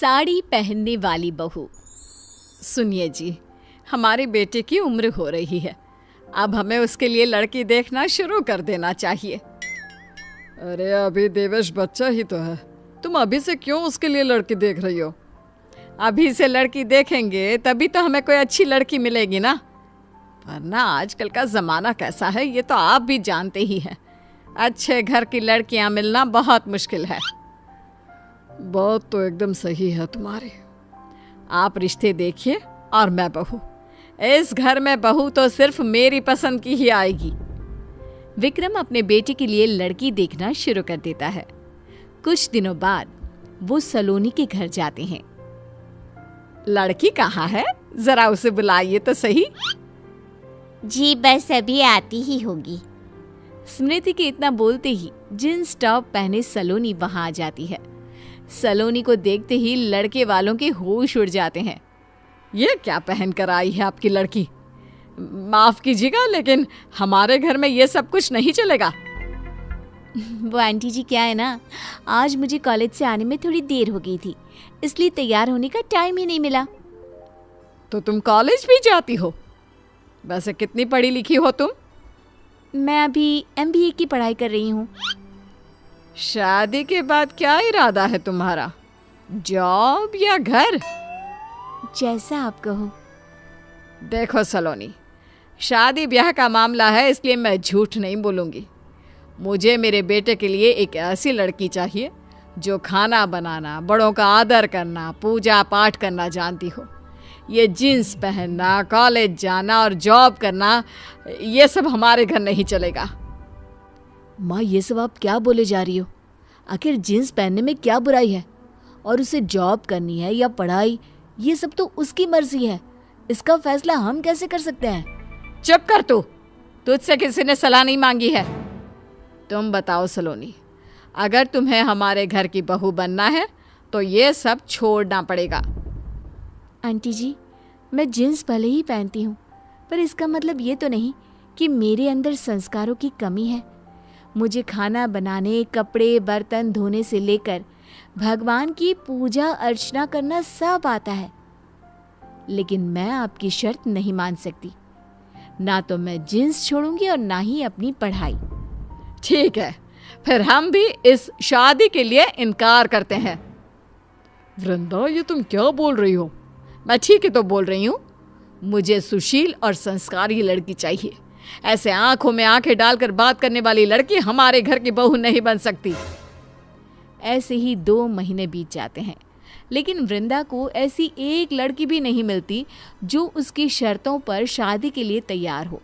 साड़ी पहनने वाली बहू। सुनिए जी, हमारे बेटे की उम्र हो रही है, अब हमें उसके लिए लड़की देखना शुरू कर देना चाहिए। अरे अभी देवेश बच्चा ही तो है, तुम अभी से क्यों उसके लिए लड़की देख रही हो? अभी से लड़की देखेंगे तभी तो हमें कोई अच्छी लड़की मिलेगी ना, वरना आजकल का ज़माना कैसा है ये तो आप भी जानते ही हैं। अच्छे घर की लड़कियां मिलना बहुत मुश्किल है। बात तो एकदम सही है तुम्हारी। आप रिश्ते देखिए और मैं बहू। इस घर में बहू तो सिर्फ मेरी पसंद की ही आएगी। विक्रम अपने बेटे के लिए लड़की देखना शुरू कर देता है। कुछ दिनों बाद वो सलोनी के घर जाते हैं। लड़की कहाँ है, जरा उसे बुलाइए तो सही। जी बस अभी आती ही होगी। स्मृति के इतना बोलते ही जींस टॉप पहने सलोनी वहां आ जाती है। सलोनी को देखते ही लड़के वालों के होश उड़ जाते हैं। ये क्या पहन कर आई है आपकी लड़की? माफ कीजिएगा, लेकिन हमारे घर में ये सब कुछ नहीं चलेगा। वो आंटी जी क्या है ना, आज मुझे कॉलेज से आने में थोड़ी देर हो गई थी, इसलिए तैयार होने का टाइम ही नहीं मिला। तो तुम कॉलेज भी जाती हो? वैसे कितनी पढ़ी लिखी हो तुम? मैं अभी MBA की पढ़ाई कर रही हूँ। शादी के बाद क्या इरादा है तुम्हारा, जॉब या घर? जैसा आप कहो। देखो सलोनी, शादी ब्याह का मामला है, इसलिए मैं झूठ नहीं बोलूँगी। मुझे मेरे बेटे के लिए एक ऐसी लड़की चाहिए जो खाना बनाना, बड़ों का आदर करना, पूजा पाठ करना जानती हो। ये जीन्स पहनना, कॉलेज जाना और जॉब करना, ये सब हमारे घर नहीं चलेगा। माँ, ये सब आप क्या बोले जा रही हो? आखिर जीन्स पहनने में क्या बुराई है? और उसे जॉब करनी है या पढ़ाई, ये सब तो उसकी मर्जी है। इसका फैसला हम कैसे कर सकते हैं? चुप कर तू, तुझसे किसी ने सलाह नहीं मांगी है। तुम बताओ सलोनी, अगर तुम्हें हमारे घर की बहू बनना है तो ये सब छोड़ना पड़ेगा। आंटी जी, मैं जीन्स भले ही पहनती हूँ, पर इसका मतलब ये तो नहीं कि मेरे अंदर संस्कारों की कमी है। मुझे खाना बनाने, कपड़े बर्तन धोने से लेकर भगवान की पूजा अर्चना करना सब आता है। लेकिन मैं आपकी शर्त नहीं मान सकती। ना तो मैं जीन्स छोड़ूंगी और ना ही अपनी पढ़ाई। ठीक है, फिर हम भी इस शादी के लिए इनकार करते हैं। वृंदा, ये तुम क्या बोल रही हो? मैं ठीक ही तो बोल रही हूँ। मुझे सुशील और संस्कारी लड़की चाहिए। ऐसे आंखों में आंखें डालकर बात करने वाली लड़की हमारे घर की बहू नहीं बन सकती। ऐसे ही 2 महीने बीत जाते हैं, लेकिन वृंदा को ऐसी एक लड़की भी नहीं मिलती जो उसकी शर्तों पर शादी के लिए तैयार हो।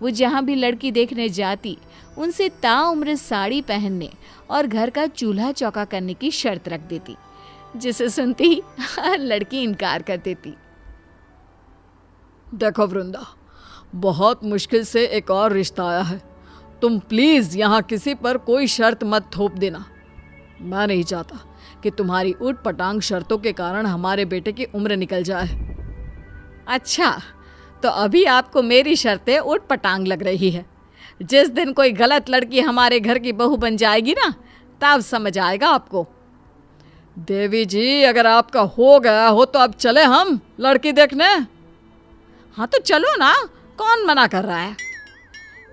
वो जहाँ भी लड़की देखने जाती, उनसे ताउम्र साड़ी पहनने और घर का चूल्हा चौका करने की शर्त रख देती, जिसे सुनते ही हर लड़की इनकार कर देती। देखो वृंदा, बहुत मुश्किल से एक और रिश्ता आया है। तुम प्लीज यहाँ किसी पर कोई शर्त मत थोप देना। मैं नहीं चाहता कि तुम्हारी ऊट पटांग शर्तों के कारण हमारे बेटे की उम्र निकल जाए। अच्छा, तो अभी आपको मेरी शर्तें ऊट पटांग लग रही है। जिस दिन कोई गलत लड़की हमारे घर की बहू बन जाएगी ना, तब समझ आएगा आपको। देवी जी, अगर आपका हो गया हो तो अब चले हम लड़की देखने। हाँ तो चलो ना, कौन मना कर रहा है।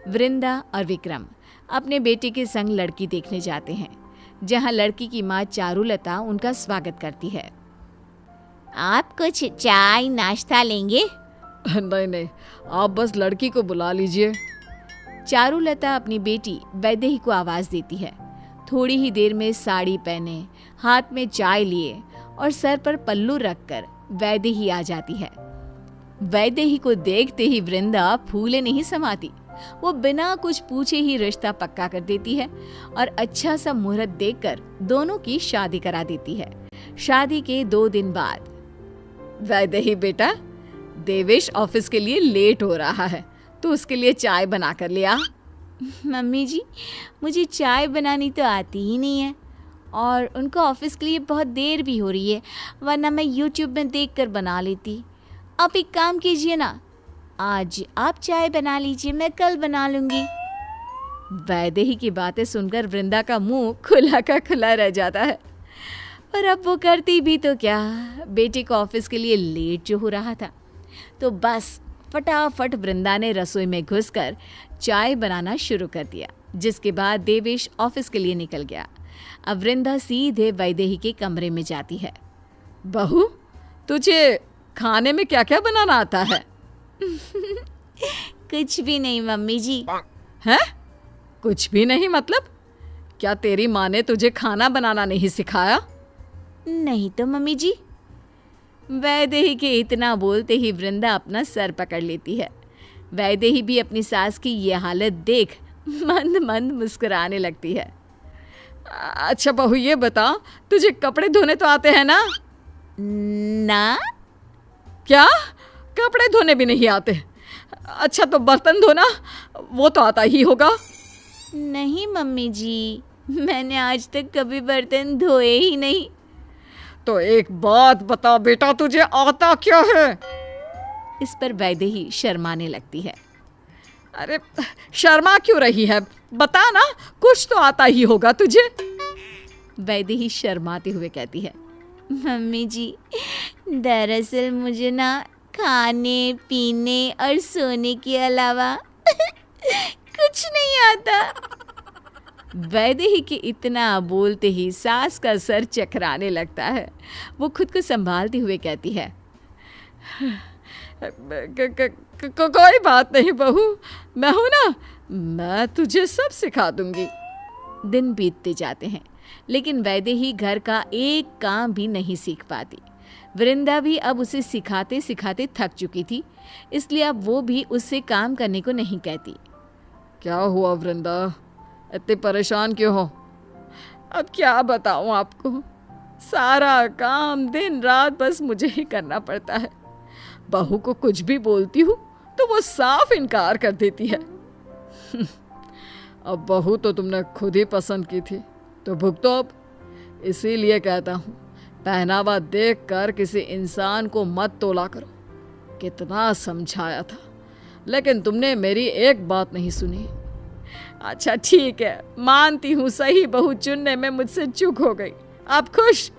वृंदा और विक्रम अपने बेटे के संग लड़की देखने जाते हैं, जहाँ लड़की की माँ चारुलता उनका स्वागत करती है। आप कुछ चाय नाश्ता लेंगे? नहीं नहीं, आप बस लड़की को बुला लीजिए। चारुलता अपनी बेटी वैदेही को आवाज देती है। थोड़ी ही देर में साड़ी पहने, हाथ में चाय लिए और सर पर पल्लू रखकर वैदेही आ जाती है। वैदेही को देखते ही वृंदा फूले नहीं समाती। वो बिना कुछ पूछे ही रिश्ता पक्का कर देती है और अच्छा सा मुहूर्त देखकर दोनों की शादी करा देती है। शादी के 2 दिन बाद, वैदेही बेटा, देवेश ऑफिस के लिए लेट हो रहा है, तो उसके लिए चाय बना कर ले आ। मम्मी जी, मुझे चाय बनानी तो आती ही नहीं है और उनको ऑफिस के लिए बहुत देर भी हो रही है, वरना मैं YouTube में देखकर बना लेती। आप एक काम कीजिए ना, आज आप चाय बना लीजिए, मैं कल बना लूँगी। वैदेही की बातें सुनकर वृंदा का मुंह खुला का खुला रह जाता है। पर अब वो करती भी तो क्या, बेटे को ऑफिस के लिए लेट जो हो रहा था, तो बस फटाफट वृंदा ने रसोई में घुसकर चाय बनाना शुरू कर दिया, जिसके बाद देवेश ऑफिस के लिए निकल गया। अब वृंदा सीधे वैदेही के कमरे में जाती है। बहू, तुझे खाने में क्या क्या बनाना आता है? कुछ भी नहीं मम्मी जी। हैं? कुछ भी नहीं मतलब? क्या तेरी माँ ने तुझे खाना बनाना नहीं सिखाया? नहीं तो मम्मी जी। वैदेही के इतना बोलते ही वृंदा अपना सर पकड़ लेती है। वैदेही भी अपनी सास की ये हालत देख मंद मंद मुस्कुराने लगती है। अच्छा बहू, ये बता, तुझे कपड़े धोने तो आते हैं ना? ना। क्या? कपड़े धोने भी नहीं आते? अच्छा तो बर्तन धोना, वो तो आता ही होगा। नहीं मम्मी जी, मैंने आज तक कभी बर्तन धोए ही नहीं। तो एक बात बता बेटा, तुझे आता क्या है? इस पर वैदेही शर्माने लगती है। अरे शर्मा क्यों रही है? बता ना, कुछ तो आता ही होगा तुझे। वैदेही शर्माते हुए कहती है, मम्मी जी, दरअसल मुझे ना खाने पीने और सोने के अलावा कुछ नहीं आता। वैदेही के इतना बोलते ही सास का सर चकराने लगता है। वो खुद को संभालते हुए कहती है, कोई बात नहीं बहू, मैं हूं ना, मैं तुझे सब सिखा दूंगी। दिन बीतते जाते हैं, लेकिन वैदेही घर का एक काम भी नहीं सीख पाती। वृंदा भी अब उसे सिखाते सिखाते थक चुकी थी, इसलिए अब वो भी उससे काम करने को नहीं कहती। क्या हुआ वृंदा, इतने परेशान क्यों हो? अब क्या बताऊं आपको, सारा काम दिन रात बस मुझे ही करना पड़ता है। बहू को कुछ भी बोलती हूँ तो वो साफ इनकार कर देती है। अब बहू तो तुमने खुद ही पसंद की थी, तो भुगतो अब। इसीलिए कहता हूँ, पहनावा देख कर किसी इंसान को मत तोला करो। कितना समझाया था, लेकिन तुमने मेरी एक बात नहीं सुनी। अच्छा ठीक है, मानती हूँ सही बहू चुनने में मुझसे चूक हो गई। आप खुश?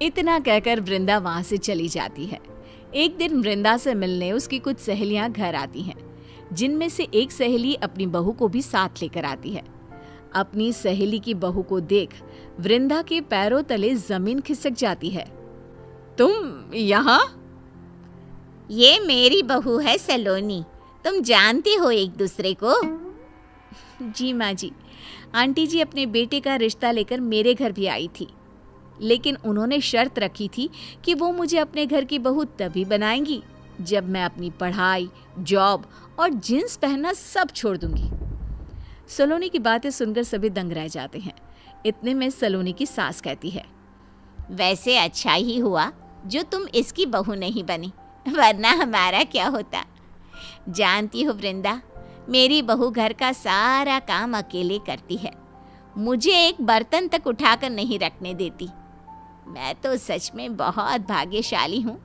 इतना कहकर वृंदा वहां से चली जाती है। एक दिन वृंदा से मिलने उसकी कुछ सहेलियां घर आती हैं, जिनमें से एक सहेली अपनी बहू को भी साथ लेकर आती है। अपनी सहेली की बहू को देख वृंदा के पैरों तले जमीन खिसक जाती है। तुम यहाँ? ये मेरी बहू है सलोनी, तुम जानते हो एक दूसरे को? जी माँ जी, आंटी जी अपने बेटे का रिश्ता लेकर मेरे घर भी आई थी, लेकिन उन्होंने शर्त रखी थी कि वो मुझे अपने घर की बहू तभी बनाएंगी जब मैं अपनी पढ़ाई, जॉब और जींस पहनना सब छोड़ दूंगी। सलोनी की बातें सुनकर सभी दंग रह जाते हैं। इतने में सलोनी की सास कहती है, वैसे अच्छा ही हुआ जो तुम इसकी बहू नहीं बनी, वरना हमारा क्या होता। जानती हो वृंदा, मेरी बहू घर का सारा काम अकेले करती है, मुझे एक बर्तन तक उठाकर नहीं रखने देती। मैं तो सच में बहुत भाग्यशाली हूँ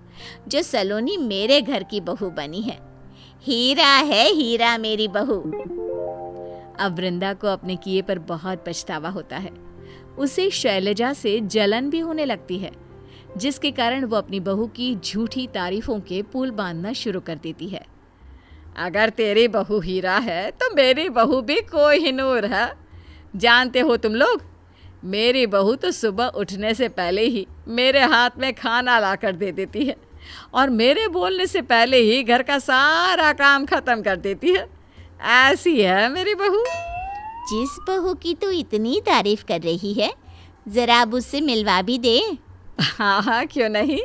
जो सलोनी मेरे घर की बहू बनी है। हीरा है हीरा मेरी बहू। अब वृंदा को अपने किए पर बहुत पछतावा होता है। उसे शैलजा से जलन भी होने लगती है, जिसके कारण वो अपनी बहू की झूठी तारीफों के पुल बांधना शुरू कर देती है। अगर तेरी बहू हीरा है तो मेरी बहू भी कोहिनूर है। जानते हो तुम लोग, मेरी बहू तो सुबह उठने से पहले ही मेरे हाथ में खाना ला कर दे देती है और मेरे बोलने से पहले ही घर का सारा काम खत्म कर देती है। ऐसी है मेरी बहू। जिस बहू की तो इतनी तारीफ कर रही है, जरा अब उससे मिलवा भी दे। हाँ हाँ, क्यों नहीं।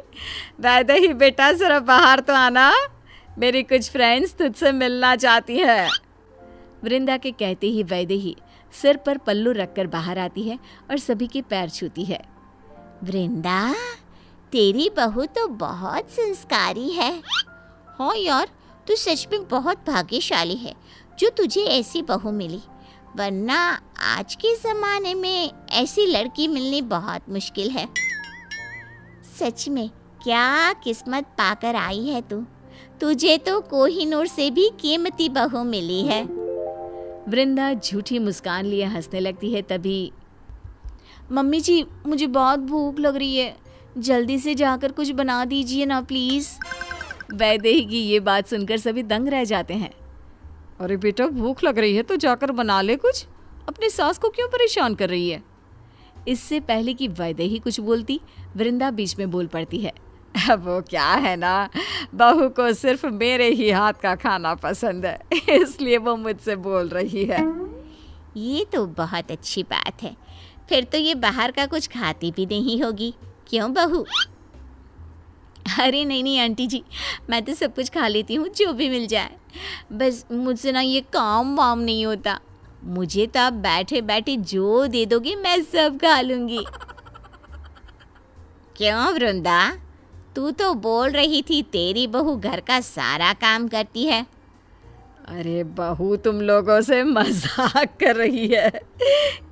वैदेही बेटा, जरा बाहर तो आना, मेरी कुछ फ्रेंड्स तुझसे मिलना चाहती है। वृंदा के कहते ही वैदेही सिर पर पल्लू रखकर बाहर आती है और सभी के पैर छूती है। वृंदा, तेरी बहू तो बहुत संस्कारी है। हाँ यार, तू सच में बहुत भाग्यशाली है जो तुझे ऐसी बहू मिली, वरना आज के ज़माने में ऐसी लड़की मिलनी बहुत मुश्किल है। सच में क्या किस्मत पाकर आई है तू। तुझे तो कोहिनूर से भी कीमती बहू मिली है। वृंदा झूठी मुस्कान लिए हंसने लगती है। तभी मम्मी जी मुझे बहुत भूख लग रही है, जल्दी से जाकर कुछ बना दीजिए ना प्लीज़। वैदेही की ये बात सुनकर सभी दंग रह जाते हैं। अरे बेटा, भूख लग रही है तो जाकर बना ले कुछ, अपनी सास को क्यों परेशान कर रही है? इससे पहले कि वैदेही कुछ बोलती, वृंदा बीच में बोल पड़ती है। वो क्या है ना, बहू को सिर्फ मेरे ही हाथ का खाना पसंद है, इसलिए वो मुझसे बोल रही है। ये तो बहुत अच्छी बात है, फिर तो ये बाहर का कुछ खाती भी नहीं होगी, क्यों बहू? अरे नहीं नहीं आंटी जी, मैं तो सब कुछ खा लेती हूँ जो भी मिल जाए, बस मुझसे ना ये काम वाम नहीं होता। मुझे तो आप बैठे बैठे जो दे दोगे मैं सब खा लूँगी। क्यों वृंदा, तू तो बोल रही थी तेरी बहू घर का सारा काम करती है। अरे बहू, तुम लोगों से मजाक कर रही है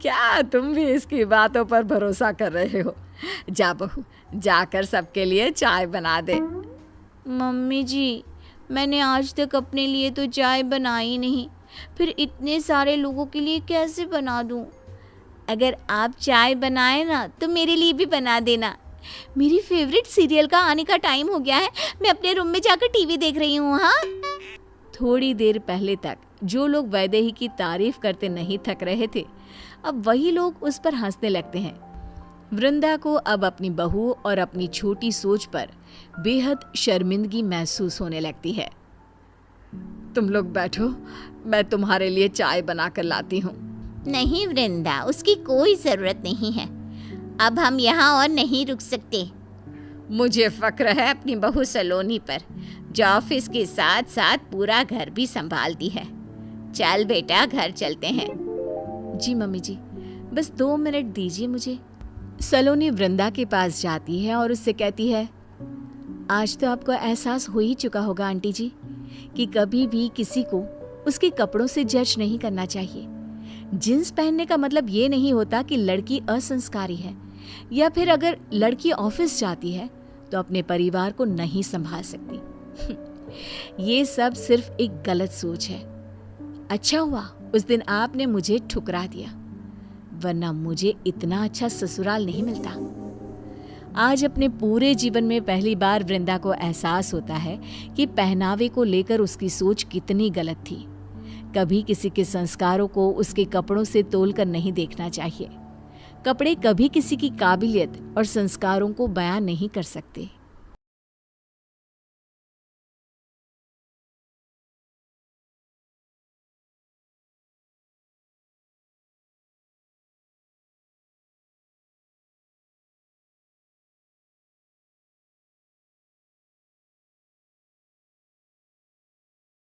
क्या? तुम भी इसकी बातों पर भरोसा कर रहे हो? जा बहू, जाकर सबके लिए चाय बना दे। मम्मी जी, मैंने आज तक अपने लिए तो चाय बनाई नहीं, फिर इतने सारे लोगों के लिए कैसे बना दूँ? अगर आप चाय बनाए ना तो मेरे लिए भी बना देना। मेरी फेवरेट सीरियल का आने का टाइम हो गया है, मैं अपने रूम में जाकर टीवी देख रही हूँ। हाँ, थोड़ी देर पहले तक जो लोग वैदेही की तारीफ करते नहीं थक रहे थे, अब वही लोग उस पर हंसने लगते हैं। वृंदा को अब अपनी बहू और अपनी छोटी सोच पर बेहद शर्मिंदगी महसूस होने लगती है। तुम लोग बैठो, मैं तुम्हारे लिए चाय बना कर लाती हूँ। नहीं वृंदा, उसकी कोई ज़रूरत नहीं है, अब हम यहाँ और नहीं रुक सकते। मुझे फ़क्र है अपनी बहू सलोनी पर, जो ऑफिस के साथ साथ पूरा घर भी संभालती है। चल बेटा, घर चलते हैं। जी मम्मी जी, बस 2 मिनट दीजिए मुझे। सलोनी वृंदा के पास जाती है और उससे कहती है, आज तो आपको एहसास हो ही चुका होगा आंटी जी कि कभी भी किसी को उसके कपड़ों से जज नहीं करना चाहिए। जींस पहनने का मतलब ये नहीं होता कि लड़की असंस्कारी है, या फिर अगर लड़की ऑफिस जाती है तो अपने परिवार को नहीं संभाल सकती। ये सब सिर्फ एक गलत सोच है। अच्छा हुआ उस दिन आपने मुझे ठुकरा दिया, वरना मुझे इतना अच्छा ससुराल नहीं मिलता। आज अपने पूरे जीवन में पहली बार वृंदा को एहसास होता है कि पहनावे को लेकर उसकी सोच कितनी गलत थी। कभी किसी के संस्कारों को उसके कपड़ों से तोलकर नहीं देखना चाहिए। कपड़े कभी किसी की काबिलियत और संस्कारों को बयां नहीं कर सकते।